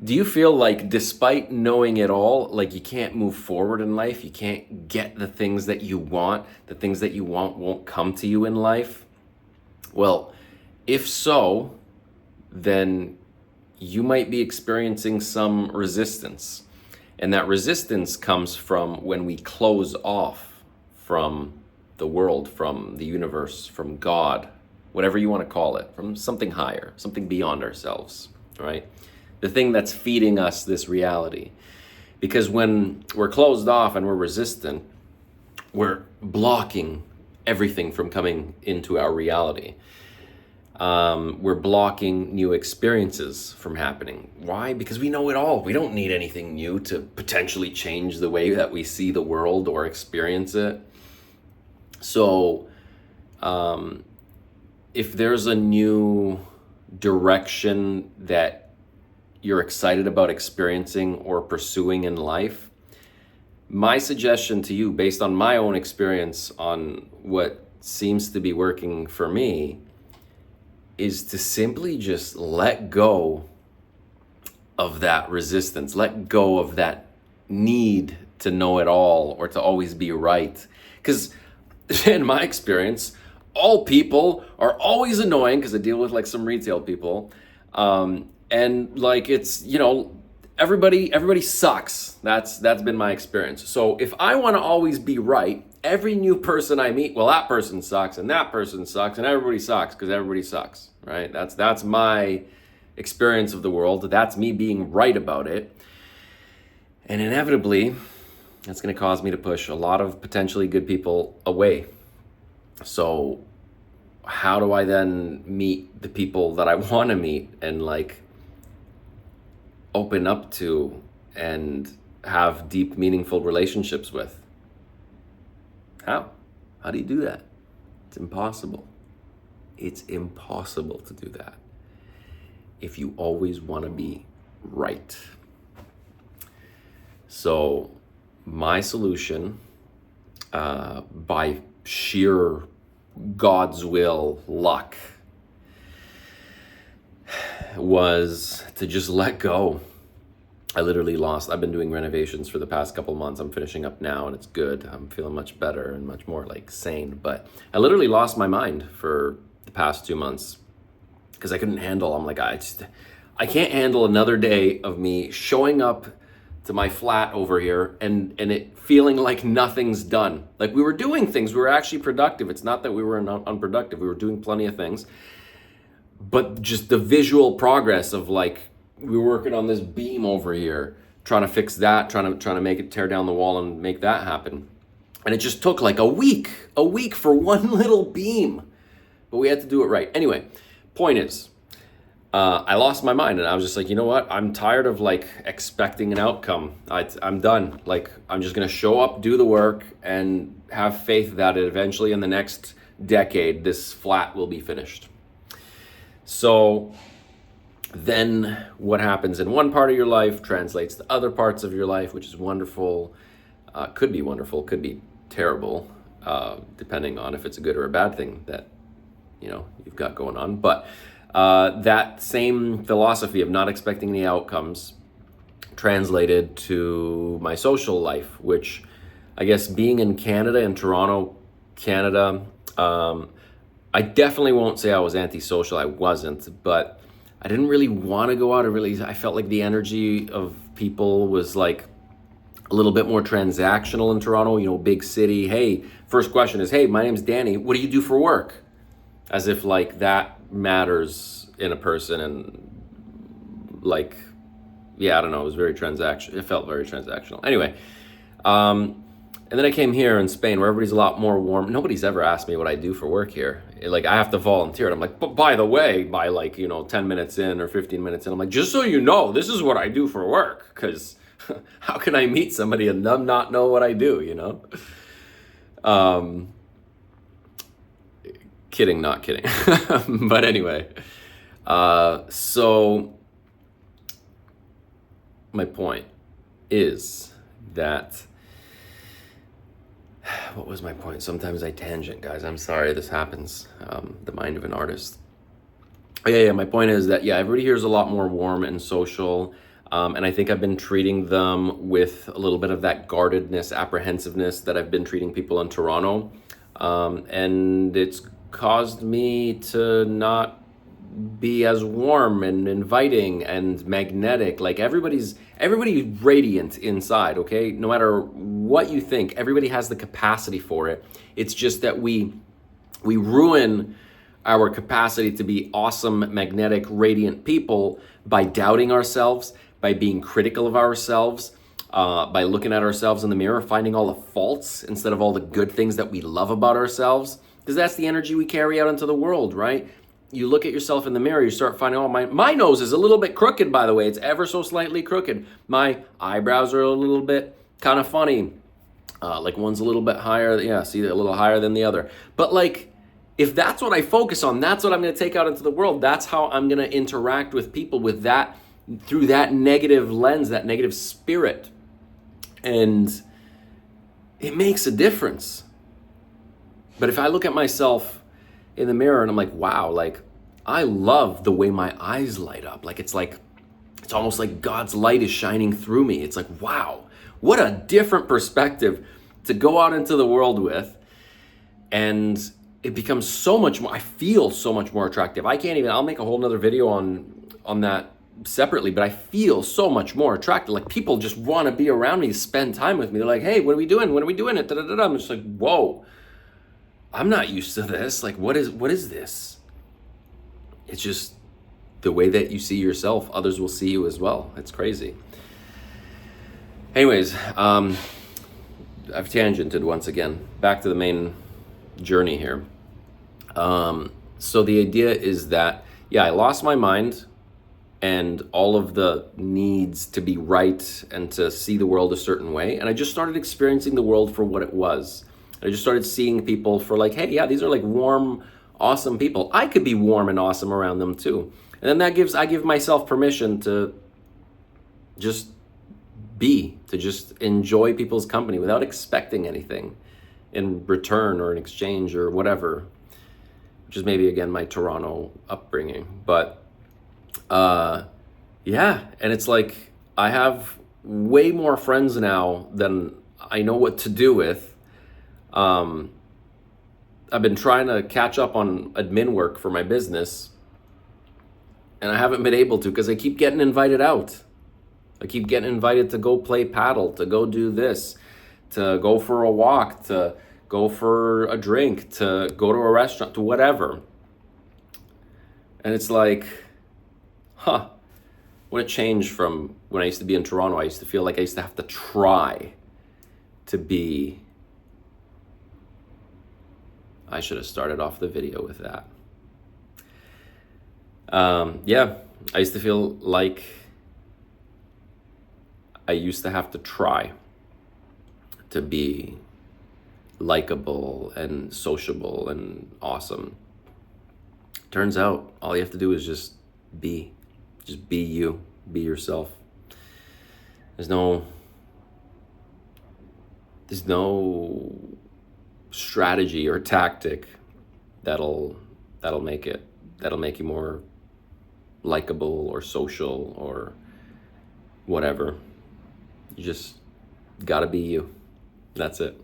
Do you feel like despite knowing it all, like you can't move forward in life, you can't get the things that you want, the things that you want won't come to you in life? Well, if so, then you might be experiencing some resistance. And that resistance comes from when we close off from the world, from the universe, from God, whatever you want to call it, from something higher, something beyond ourselves, right? The thing that's feeding us this reality. Because when we're closed off and we're resistant, we're blocking everything from coming into our reality. We're blocking new experiences from happening. Why? Because we know it all. We don't need anything new to potentially change the way that we see the world or experience it. So, if there's a new direction that you're excited about experiencing or pursuing in life, my suggestion to you, based on my own experience on what seems to be working for me, is to simply just let go of that resistance, let go of that need to know it all or to always be right. Because in my experience, all people are always annoying, because I deal with like some retail people. And like, it's, everybody sucks. That's been my experience. So if I want to always be right, every new person I meet, well, that person sucks and that person sucks and everybody sucks because everybody sucks, right? That's my experience of the world. That's me being right about it. And inevitably, that's going to cause me to push a lot of potentially good people away. So how do I then meet the people that I want to meet and like open up to and have deep, meaningful relationships with? How? How do you do that? It's impossible. It's impossible to do that if you always want to be right. So my solution, by sheer God's will, luck, was to just let go. I've been doing renovations for the past couple months. I'm finishing up now and it's good. I'm feeling much better and much more like sane. But I literally lost my mind for the past 2 months because I couldn't handle, I'm like, I can't handle another day of me showing up to my flat over here and it feeling like nothing's done. Like we were doing things, we were actually productive. It's not that we were unproductive. We were doing plenty of things. But just the visual progress of like, we were working on this beam over here, trying to fix that, trying to make it tear down the wall and make that happen. And it just took like a week for one little beam. But we had to do it right. Anyway, point is, I lost my mind and I was just like, you know what? I'm tired of like expecting an outcome. I'm done. Like, I'm just going to show up, do the work, and have faith that eventually in the next decade, this flat will be finished. So then what happens in one part of your life translates to other parts of your life, which is wonderful. Could be terrible, depending on if it's a good or a bad thing that, you've got going on. But that same philosophy of not expecting any outcomes translated to my social life, which I guess being in Canada, in Toronto, Canada, I definitely won't say I was antisocial. I wasn't, but I didn't really want to go out. I felt like the energy of people was like a little bit more transactional in Toronto, big city. Hey, first question is, hey, my name's Danny. What do you do for work? As if like that matters in a person. And like, yeah, I don't know. It was very transactional. It felt very transactional. Anyway, and then I came here in Spain where everybody's a lot more warm. Nobody's ever asked me what I do for work here. Like, I have to volunteer. And I'm like, but by the way, by like, 10 minutes in or 15 minutes in, I'm like, just so you know, this is what I do for work. Because how can I meet somebody and them not know what I do, Kidding, not kidding. But anyway, so my point is that, what was my point? Sometimes I tangent, guys. I'm sorry, this happens. The mind of an artist. Yeah, my point is that, everybody here is a lot more warm and social. And I think I've been treating them with a little bit of that guardedness, apprehensiveness that I've been treating people in Toronto. And it's caused me to not be as warm and inviting and magnetic. Like everybody's radiant inside, okay? No matter what you think, everybody has the capacity for it. It's just that we ruin our capacity to be awesome, magnetic, radiant people by doubting ourselves, by being critical of ourselves, by looking at ourselves in the mirror, finding all the faults instead of all the good things that we love about ourselves. Because that's the energy we carry out into the world, right? You look at yourself in the mirror, you start finding, oh, my nose is a little bit crooked, by the way. It's ever so slightly crooked. My eyebrows are a little bit kind of funny. Like one's a little bit higher. Yeah, see, a little higher than the other. But like, if that's what I focus on, that's what I'm going to take out into the world. That's how I'm going to interact with people with that, through that negative lens, that negative spirit. And it makes a difference. But if I look at myself in the mirror and I'm like, wow, like I love the way my eyes light up. Like it's almost like God's light is shining through me. It's like, wow, what a different perspective to go out into the world with. And it becomes so much more, I feel so much more attractive. I'll make a whole nother video on that separately, but I feel so much more attractive. Like people just want to be around me, spend time with me. They're like, hey, what are we doing? When are we doing it? Da-da-da-da. I'm just like, whoa, I'm not used to this. Like, what is this? It's just the way that you see yourself, others will see you as well. It's crazy. Anyways, I've tangented once again. Back to the main journey here. So the idea is that, yeah, I lost my mind and all of the needs to be right and to see the world a certain way. And I just started experiencing the world for what it was. I just started seeing people for like, hey, yeah, these are like warm, awesome people. I could be warm and awesome around them too. And then I give myself permission to just to just enjoy people's company without expecting anything in return or in exchange or whatever, which is maybe again my Toronto upbringing. But yeah, and it's like I have way more friends now than I know what to do with. I've been trying to catch up on admin work for my business, and I haven't been able to because I keep getting invited out. I keep getting invited to go play paddle, to go do this, to go for a walk, to go for a drink, to go to a restaurant, to whatever. And it's like, what a change from when I used to be in Toronto. I used to feel like I used to have to try to be. I should have started off the video with that. Yeah, I used to feel like I used to have to try to be likable and sociable and awesome. Turns out all you have to do is just be you, be yourself. There's no strategy or tactic that'll make you more likable or social or whatever. You just gotta be you. That's it.